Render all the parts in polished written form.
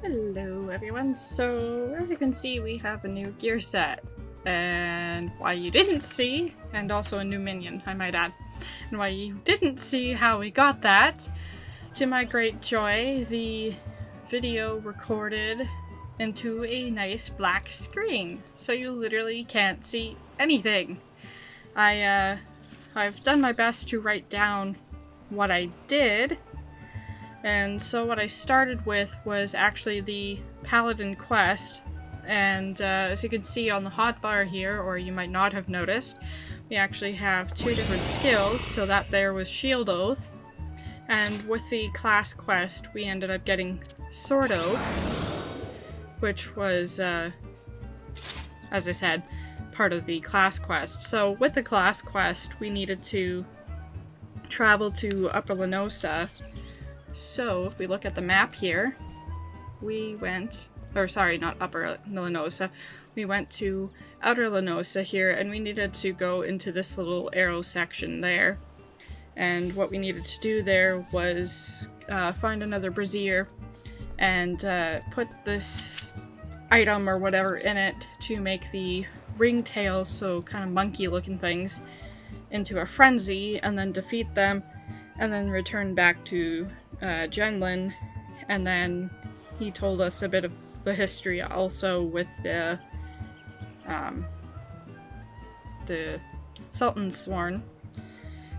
Hello everyone, so as you can see we have a new gear set, and why you didn't see, and also a new minion I might add, and why you didn't see how we got that, to my great joy, the video recorded into a nice black screen, so you literally can't see anything. I've done my best to write down what I did. And so what I started with was actually the Paladin quest, and as you can see on the hotbar here, or you might not have noticed, we actually have two different skills. So that there was Shield Oath, and with the class quest we ended up getting Sword Oath, which was, as I said, part of the class quest. So with the class quest we needed to travel to Upper Lenosa. So, if we look at the map here, we went, or sorry, not Upper Lenosa, we went to Outer Lenosa here, and we needed to go into this little arrow section there. And what we needed to do there was find another brazier and put this item or whatever in it to make the ringtails, so kind of monkey looking things, into a frenzy, and then defeat them, and then return back to Genlin, and then he told us a bit of the history also with the Sultan's Sworn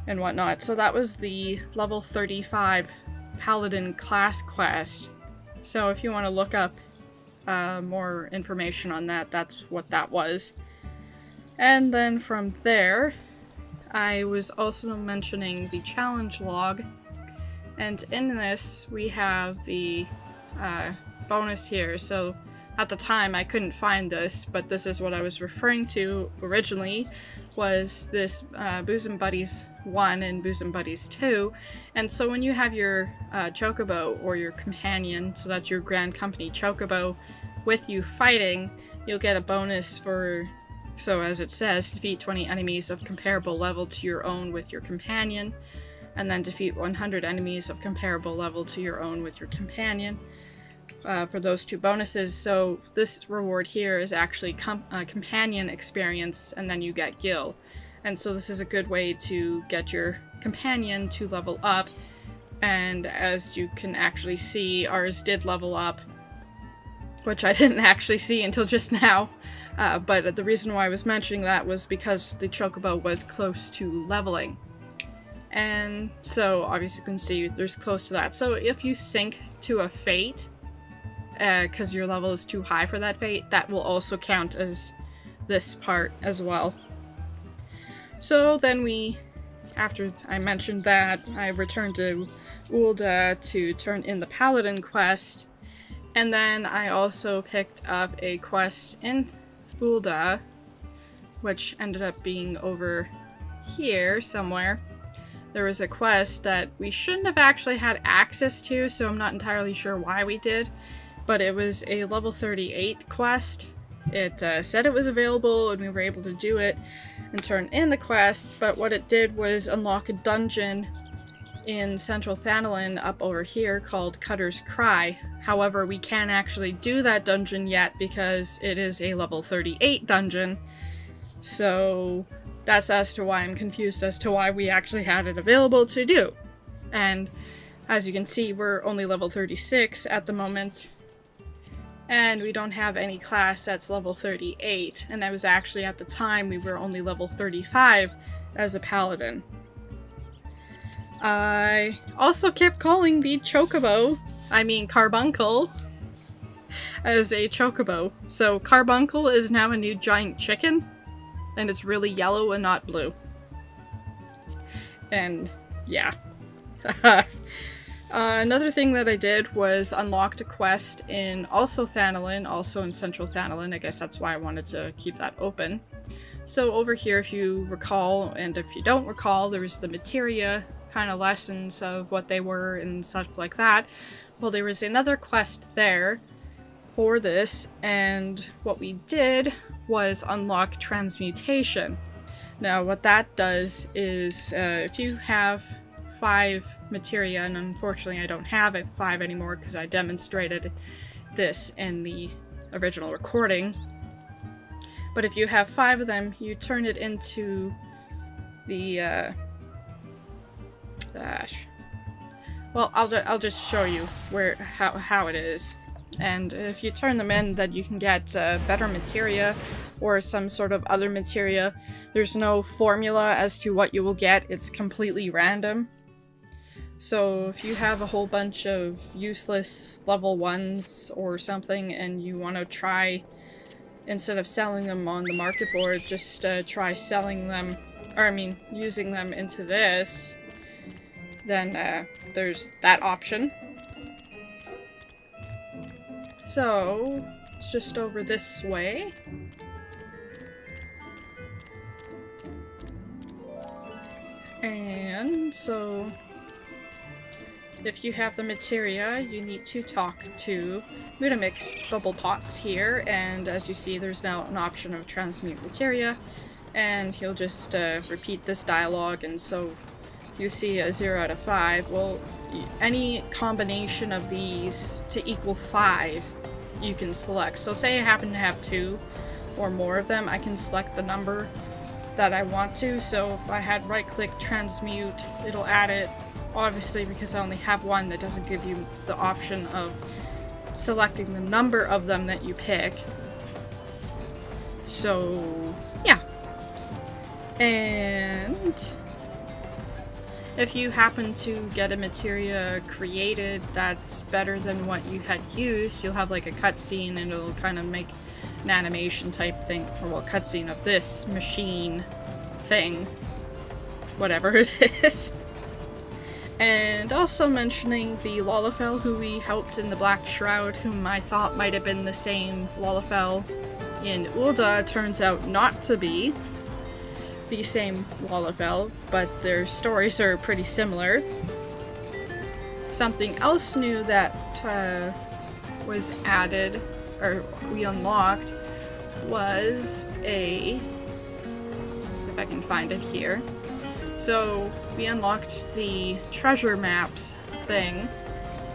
and whatnot. So that was the level 35 Paladin class quest. So if you want to look up more information on that, that's what that was. And then from there, I was also mentioning the challenge log. And in this, we have the bonus here. So at the time, I couldn't find this, but this is what I was referring to originally, was this Bosom Buddies 1 and Bosom Buddies 2. And so when you have your chocobo, or your companion, so that's your Grand Company chocobo, with you fighting, you'll get a bonus for, so as it says, defeat 20 enemies of comparable level to your own with your companion, and then defeat 100 enemies of comparable level to your own with your companion, for those two bonuses. So this reward here is actually companion experience, and then you get Gil. And so this is a good way to get your companion to level up, and as you can actually see, ours did level up, which I didn't actually see until just now. But the reason why I was mentioning that was because the chocobo was close to leveling. And so obviously you can see there's close to that. So if you sink to a fate, because your level is too high for that fate, that will also count as this part as well. So then we, after I mentioned that, I returned to Ul'dah to turn in the Paladin quest. And then I also picked up a quest in Ul'dah, which ended up being over here somewhere. There was a quest that we shouldn't have actually had access to, so I'm not entirely sure why we did, but it was a level 38 quest. It said it was available and we were able to do it and turn in the quest, but what it did was unlock a dungeon in Central Thanalin up over here called Cutter's Cry. However, we can't actually do that dungeon yet because it is a level 38 dungeon, so that's as to why I'm confused as to why we actually had it available to do. And as you can see, we're only level 36 at the moment, and we don't have any class that's level 38, and I was actually, at the time, we were only level 35 as a paladin. I also kept calling the Carbuncle, as a chocobo. So Carbuncle is now a new giant chicken, and it's really yellow and not blue. And yeah. Another thing that I did was unlocked a quest in also Thanalin, also in Central Thanalin. I guess that's why I wanted to keep that open. So over here, if you recall, and if you don't recall, there was the materia kind of lessons of what they were and such like that. Well, there was another quest there for this, and what we did was unlock transmutation. Now what that does is if you have 5 materia, and unfortunately I don't have it 5 anymore because I demonstrated this in the original recording. But if you have 5 of them, you turn it into the, well, I'll just show you how it is. And if you turn them in, then you can get better materia or some sort of other materia. There's no formula as to what you will get. It's completely random. So if you have a whole bunch of useless level 1s or something and you want to try, instead of selling them on the market board, just try selling them, or I mean using them into this, then there's that option. So it's just over this way. And so if you have the materia, you need to talk to Mutamix bubble pots here, and as you see, there's now an option of Transmute Materia, and he'll just repeat this dialogue, and so you see a 0 out of 5. Well, any combination of these to equal 5 you can select. So say I happen to have 2 or more of them, I can select the number that I want to. So if I had right-click Transmute, it'll add it. Obviously, because I only have 1, that doesn't give you the option of selecting the number of them that you pick. So, yeah. And if you happen to get a materia created that's better than what you had used, you'll have like a cutscene and it'll kind of make an animation type thing, or well, cutscene of this machine thing, whatever it is. And also mentioning the Lalafell who we helped in the Black Shroud, whom I thought might have been the same Lalafell in Ul'dah, turns out not to be the same Lalafell, but their stories are pretty similar. Something else new that was added, or we unlocked, was a... if I can find it here. So we unlocked the treasure maps thing,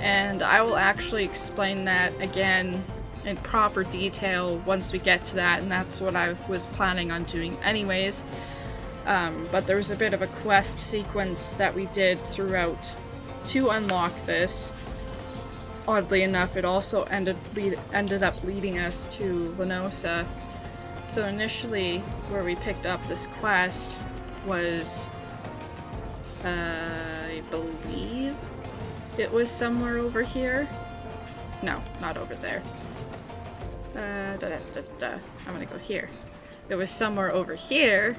and I will actually explain that again in proper detail once we get to that, and that's what I was planning on doing anyways. But there was a bit of a quest sequence that we did throughout to unlock this. Oddly enough, it also ended up leading us to Lenosa. So initially, where we picked up this quest was, I believe it was somewhere over here. No, not over there. I'm gonna go here. It was somewhere over here,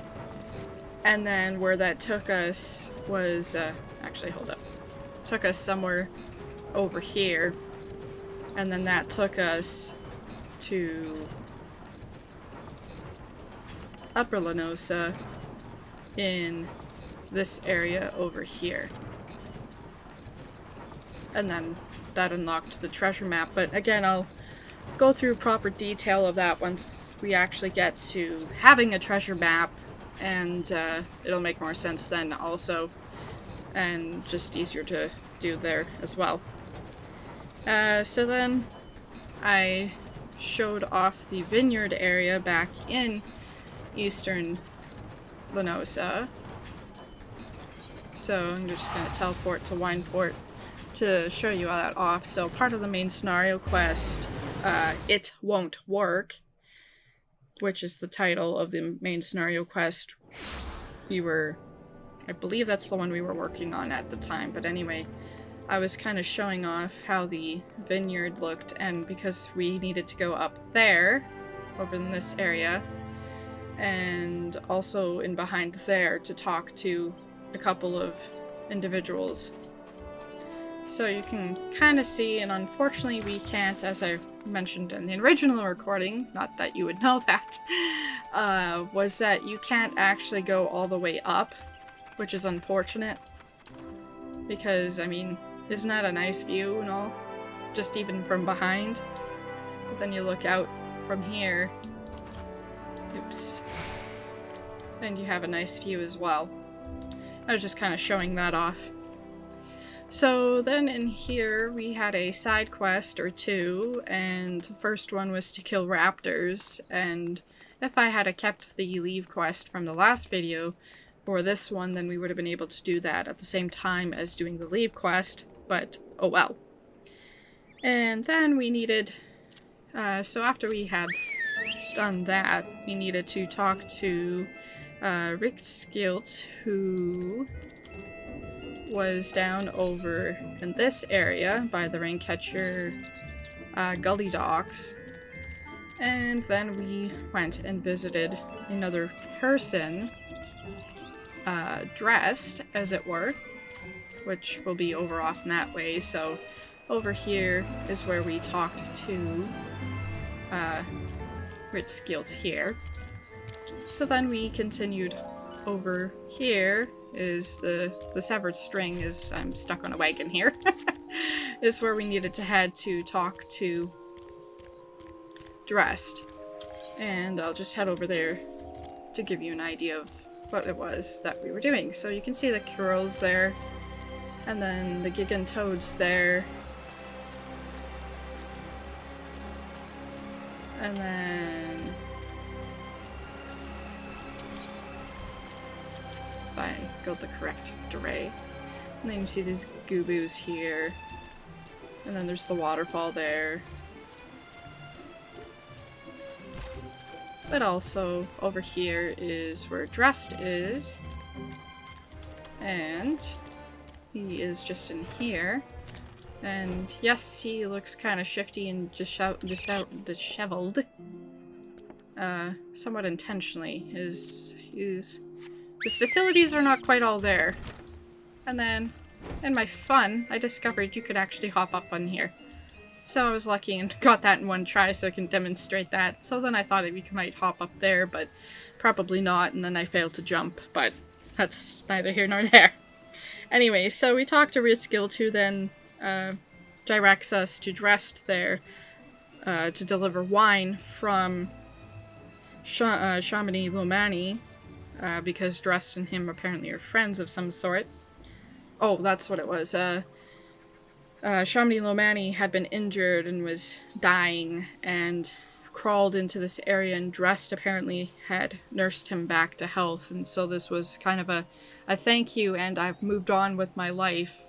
and then where that took us was, actually, hold up. Took us somewhere over here, and then that took us to Upper Lenosa in this area over here. And then that unlocked the treasure map, but again, I'll go through proper detail of that once we actually get to having a treasure map, and it'll make more sense then also, and just easier to do there as well. So then I showed off the vineyard area back in Eastern Lenosa. So I'm just going to teleport to Wineport to show you all that off. So part of the main scenario quest, It Won't Work, which is the title of the main scenario quest, I believe that's the one we were working on at the time, but anyway, I was kind of showing off how the vineyard looked, and because we needed to go up there, over in this area, and also in behind there to talk to a couple of individuals. So you can kind of see, and unfortunately we can't, as I mentioned in the original recording, not that you would know that, was that you can't actually go all the way up, which is unfortunate. Because, I mean, isn't that a nice view and all? Just even from behind. But then you look out from here. Oops. And you have a nice view as well. I was just kind of showing that off. So then in here we had a side quest or two, and the first one was to kill raptors, and if I had kept the leave quest from the last video for this one, then we would have been able to do that at the same time as doing the leave quest, but oh well. And then we needed, so after we had done that, we needed to talk to Rickskilt, who was down over in this area by the Raincatcher Gully Docks. And then we went and visited another person, dressed, as it were, which will be over off in that way. So over here is where we talked to Rickskilt here. So then we continued over here is the severed string, is I'm stuck on a wagon here, is where we needed to head to talk to Dressed. And I'll just head over there to give you an idea of what it was that we were doing. So you can see the Kurils there, and then the Gigantoads there, and then if I go the correct array, and then you see these Goobos here, and then there's the waterfall there. But also over here is where Dressed is, and he is just in here. And yes, he looks kind of shifty and disheveled, somewhat intentionally. His facilities are not quite all there. And then, in my fun, I discovered you could actually hop up on here. So I was lucky and got that in one try so I can demonstrate that. So then I thought we might hop up there, but probably not, and then I failed to jump, but that's neither here nor there. Anyway, so we talked to Rickskilt, who then directs us to Dressed there to deliver wine from Shamani Lomani, because Dressed and him apparently are friends of some sort. Oh, that's what it was. Shamani Lomani had been injured and was dying and crawled into this area, and Dressed apparently had nursed him back to health, and so this was kind of a thank you, and I've moved on with my life,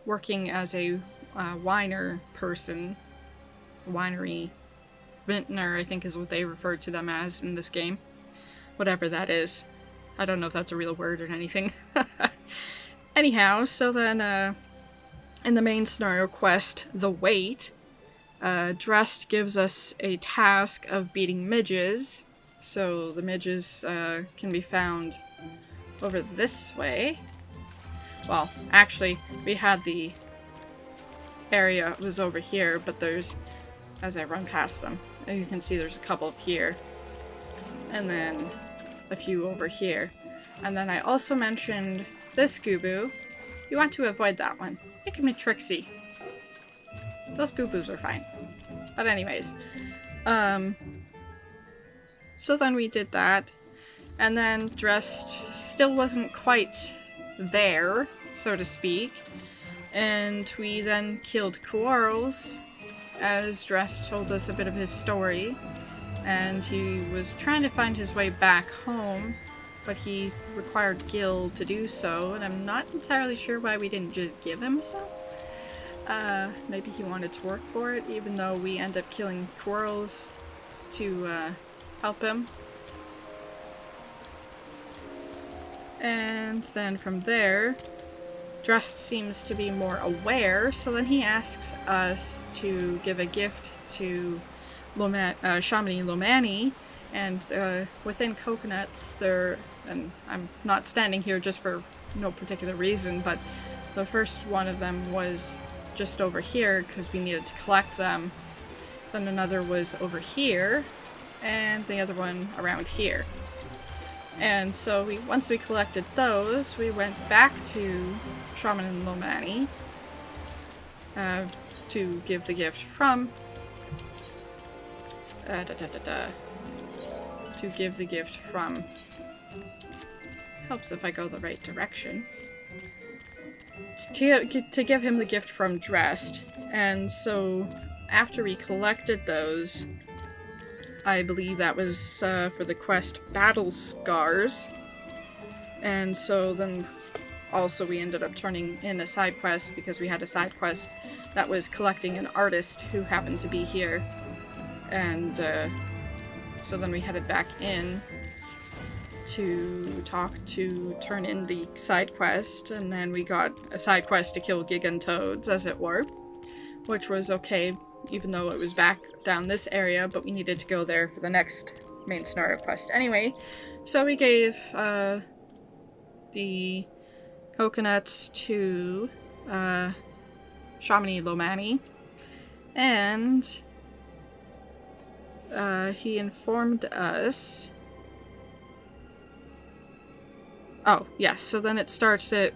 working as a winer person. Winery vintner, I think is what they refer to them as in this game. Whatever that is. I don't know if that's a real word or anything. Anyhow, so then, in the main scenario quest, The Wait, Dressed gives us a task of beating midges. So the midges can be found over this way. Well, actually, we had the area was over here, but there's, as I run past them, you can see there's a couple here, and then a few over here. And then I also mentioned this Gooboo. You want to avoid that one. It can be tricksy. Those Goobos are fine. But anyways, so then we did that, and then Dressed still wasn't quite there, so to speak, and we then killed Quarles, as Dressed told us a bit of his story, and he was trying to find his way back home, but he required Gil to do so, and I'm not entirely sure why we didn't just give him some. Maybe he wanted to work for it, even though we end up killing Quarles to help him. And then from there, Dressed seems to be more aware, so then he asks us to give a gift to Shamani Lomani, and within coconuts there, and I'm not standing here just for no particular reason, but the first one of them was just over here because we needed to collect them. Then another was over here, and the other one around here. And so once we collected those, we went back to Shamani Lomani to give the gift from helps if I go the right direction. to give him the gift from Drest. And so after we collected those, I believe that was for the quest Battle Scars. And so then also we ended up turning in a side quest because we had a side quest that was collecting an artist who happened to be here. And so then we headed back in to turn in the side quest, and then we got a side quest to kill Gigantoads, as it were, which was okay, even though it was back down this area, but we needed to go there for the next main scenario quest anyway. So we gave the coconuts to Shamini Lomani, and he informed us. Oh, yes, so then it starts, then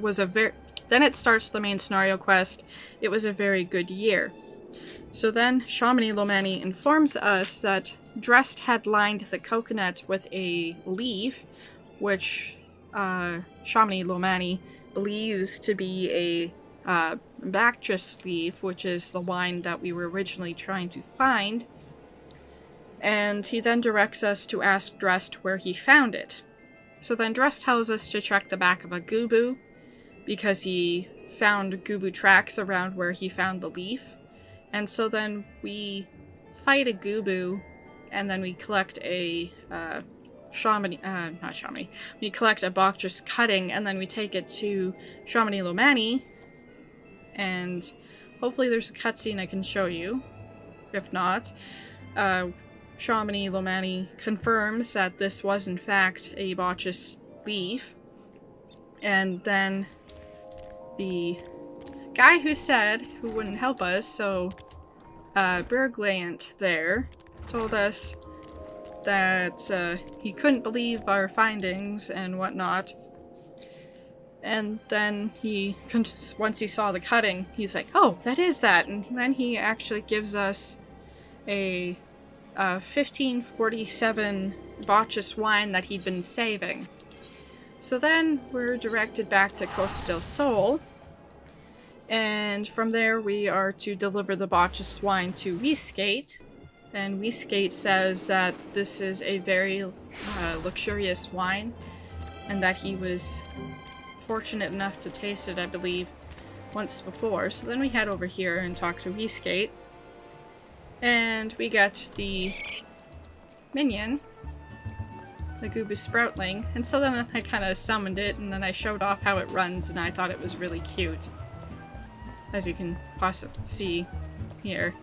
it starts the main scenario quest. It was a very good year. So then Shamini Lomani informs us that Drest had lined the coconut with a leaf, which Shamini Lomani believes to be a Bacchus leaf, which is the wine that we were originally trying to find. And he then directs us to ask Drest where he found it. So then Drest tells us to check the back of a Gubu, because he found Gubu tracks around where he found the leaf. And so then we fight a Gubu, and then we collect a we collect a Bacchus cutting, and then we take it to Shamini Lomani, and hopefully there's a cutscene I can show you. If not, Shamini Lomani confirms that this was in fact a Bacchus leaf, and then the guy who wouldn't help us, so Berglant there, told us that he couldn't believe our findings and whatnot. And then once he saw the cutting, he's like, oh, that is that. And then he actually gives us a 1547 Bacchus wine that he'd been saving. So then we're directed back to Costa del Sol, and from there we are to deliver the Bacchus wine to Weeskate, and Weeskate says that this is a very luxurious wine, and that he was fortunate enough to taste it, I believe, once before. So then we head over here and talk to Weeskate, and we get the minion, the Gubu Sproutling, and so then I kind of summoned it, and then I showed off how it runs, and I thought it was really cute, as you can possibly see here.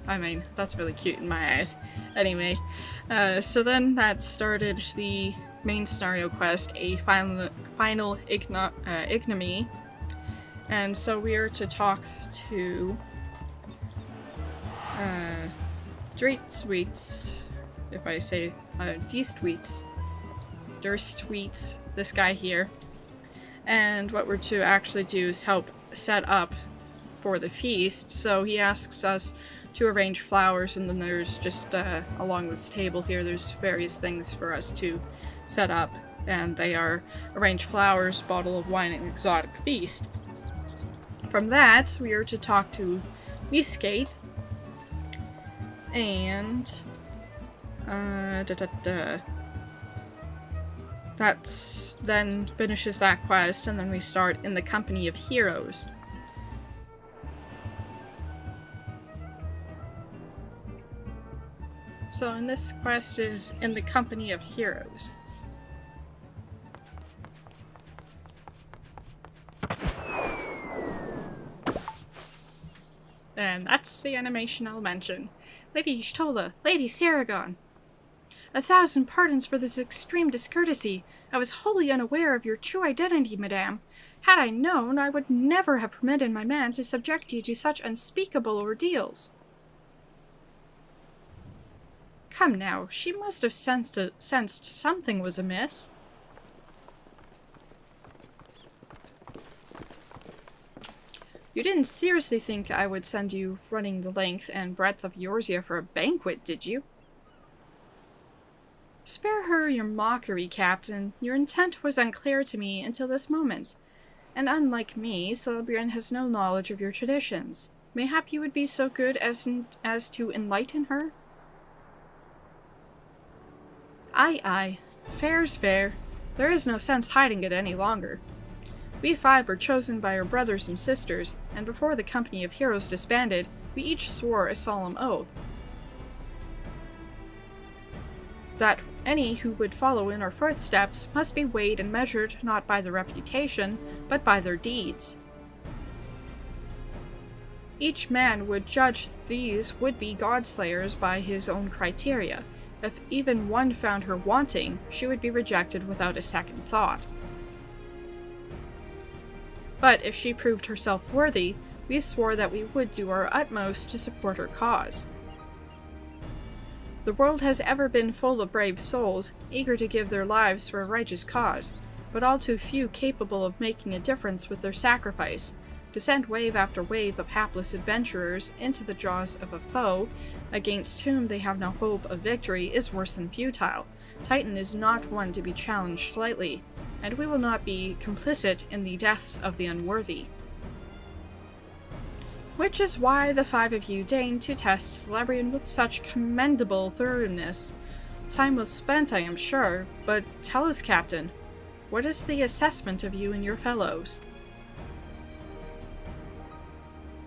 I mean, that's really cute in my eyes. Anyway, so then that started the main scenario quest, a final ignominy, and so we are to talk to Dreetsweets, if I say Durstweets, this guy here. And what we're to actually do is help set up for the feast. So he asks us to arrange flowers, and then there's just along this table here, there's various things for us to set up, and they are arrange flowers, bottle of wine, and exotic feast. From that, we are to talk to Weeskate, and that's then finishes that quest, and then we start in the Company of Heroes. So, and this quest is in the Company of Heroes. And that's the animation I'll mention. Lady Y'shtola, Lady Saragon. 1,000 pardons for this extreme discourtesy. I was wholly unaware of your true identity, madame. Had I known, I would never have permitted my man to subject you to such unspeakable ordeals. Come now, she must have sensed something was amiss. You didn't seriously think I would send you running the length and breadth of Eorzea for a banquet, did you? Spare her your mockery, Captain. Your intent was unclear to me until this moment. and unlike me, Celebrian has no knowledge of your traditions. Mayhap you would be so good as to enlighten her? Aye. Fair's fair. There is no sense hiding it any longer. We 5 were chosen by our brothers and sisters, and before the company of heroes disbanded, we each swore a solemn oath that any who would follow in our footsteps must be weighed and measured not by their reputation, but by their deeds. Each man would judge these would-be godslayers by his own criteria. If even one found her wanting, she would be rejected without a second thought. But if she proved herself worthy, we swore that we would do our utmost to support her cause. The world has ever been full of brave souls, eager to give their lives for a righteous cause, but all too few capable of making a difference with their sacrifice. To send wave after wave of hapless adventurers into the jaws of a foe, against whom they have no hope of victory, is worse than futile. Titan is not one to be challenged lightly, and we will not be complicit in the deaths of the unworthy. Which is why the 5 of you deigned to test Celebrian with such commendable thoroughness. Time was spent, I am sure, but tell us, Captain, what is the assessment of you and your fellows?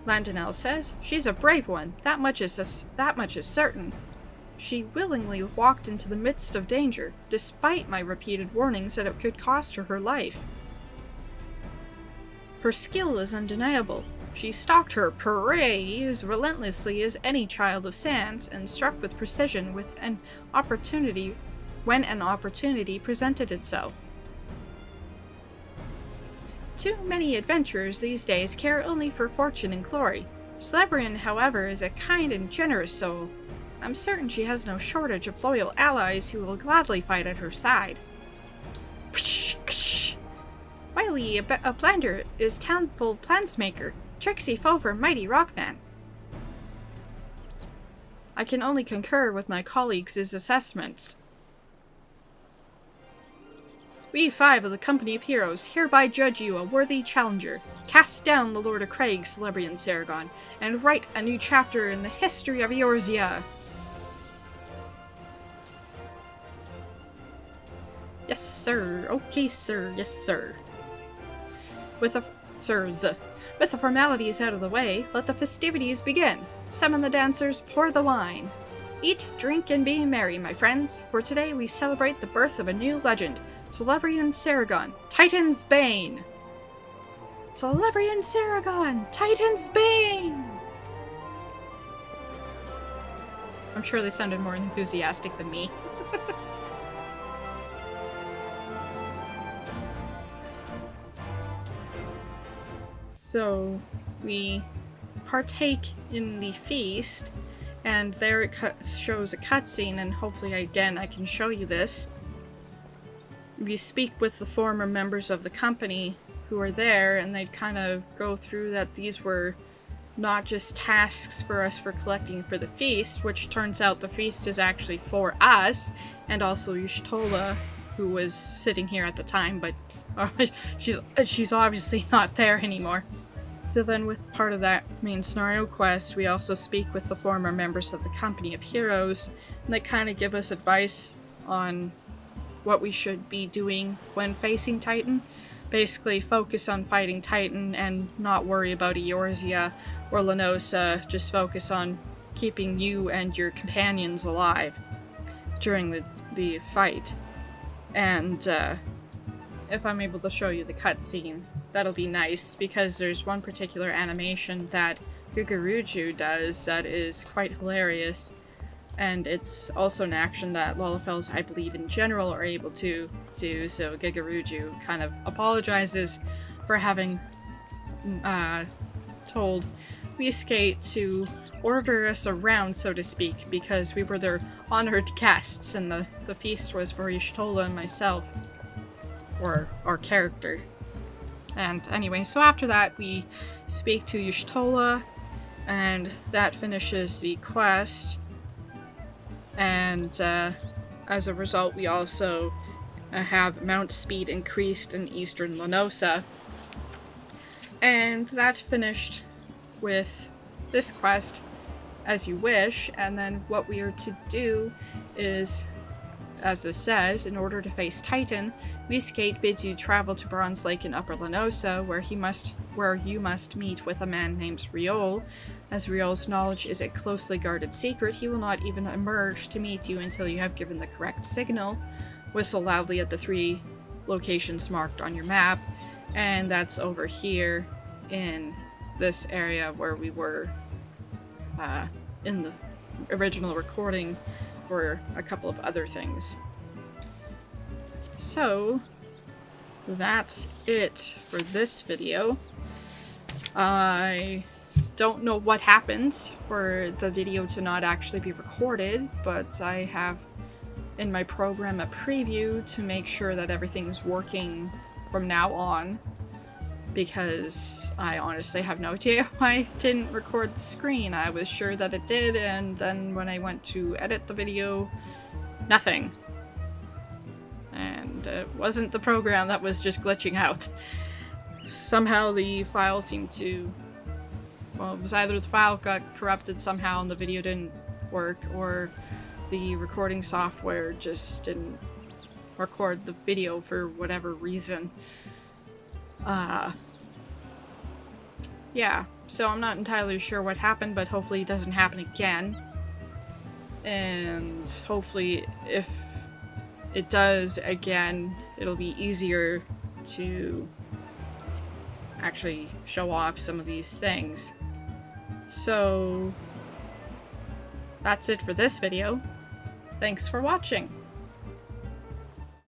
Landonell says, she's a brave one, that much is certain. She willingly walked into the midst of danger, despite my repeated warnings that it could cost her life. Her skill is undeniable. She stalked her prey as relentlessly as any child of Sans, and struck with precision with an opportunity when an opportunity presented itself. Too many adventurers these days care only for fortune and glory. Celebrian, however, is a kind and generous soul. I'm certain she has no shortage of loyal allies who will gladly fight at her side. Wiley, a Blander, is townful plansmaker. Trixie Fover, mighty rockman. I can only concur with my colleagues' assessments. We 5 of the Company of Heroes hereby judge you a worthy challenger. Cast down the Lord of Craig, Celebrian Saragon, and write a new chapter in the history of Eorzea. Yes, sir. Okay, sir. Yes, sir. With the formalities out of the way, let the festivities begin. Summon the dancers, pour the wine. Eat, drink, and be merry, my friends, for today we celebrate the birth of a new legend, Celebrian Saragon, Titan's Bane! Celebrian Saragon, Titan's Bane! I'm sure they sounded more enthusiastic than me. So, we partake in the feast, and there it shows a cutscene, and hopefully again I can show you this. We speak with the former members of the company who are there, and they kind of go through that these were not just tasks for us for collecting for the feast, which turns out the feast is actually for us, and also Y'shtola, who was sitting here at the time, but she's obviously not there anymore. So then with part of that main scenario quest, we also speak with the former members of the Company of Heroes, and they kind of give us advice on what we should be doing when facing Titan. Basically focus on fighting Titan and not worry about Eorzea or Lenosa, just focus on keeping you and your companions alive during the fight. And if I'm able to show you the cutscene, that'll be nice, because there's one particular animation that Gugaruju does that is quite hilarious, and it's also an action that Lolafels, I believe, in general are able to do, so Gugaruju kind of apologizes for having told WeSkate to order us around, so to speak, because we were their honored guests, and the feast was for Y'shtola and myself, or our character. And anyway, so after that we speak to Y'shtola, and that finishes the quest. And as a result, we also have mount speed increased in Eastern Lenosa. And that finished with this quest, As You Wish, and then what we are to do is, as this says, in order to face Titan, Whiskate bids you travel to Bronze Lake in Upper Lenosa, where you must meet with a man named Riol. As Riol's knowledge is a closely guarded secret, he will not even emerge to meet you until you have given the correct signal. Whistle loudly at the 3 locations marked on your map, and that's over here in this area where we were in the original recording for a couple of other things. So that's it for this video. I don't know what happens for the video to not actually be recorded, but I have in my program a preview to make sure that everything's working from now on, because I honestly have no idea why it didn't record the screen. I was sure that it did, and then when I went to edit the video, nothing. And it wasn't the program that was just glitching out. Somehow the file seemed to... well, it was either the file got corrupted somehow and the video didn't work, or the recording software just didn't record the video for whatever reason. Yeah, so I'm not entirely sure what happened, but hopefully it doesn't happen again. And hopefully if it does again, it'll be easier to actually show off some of these things. So that's it for this video. Thanks for watching.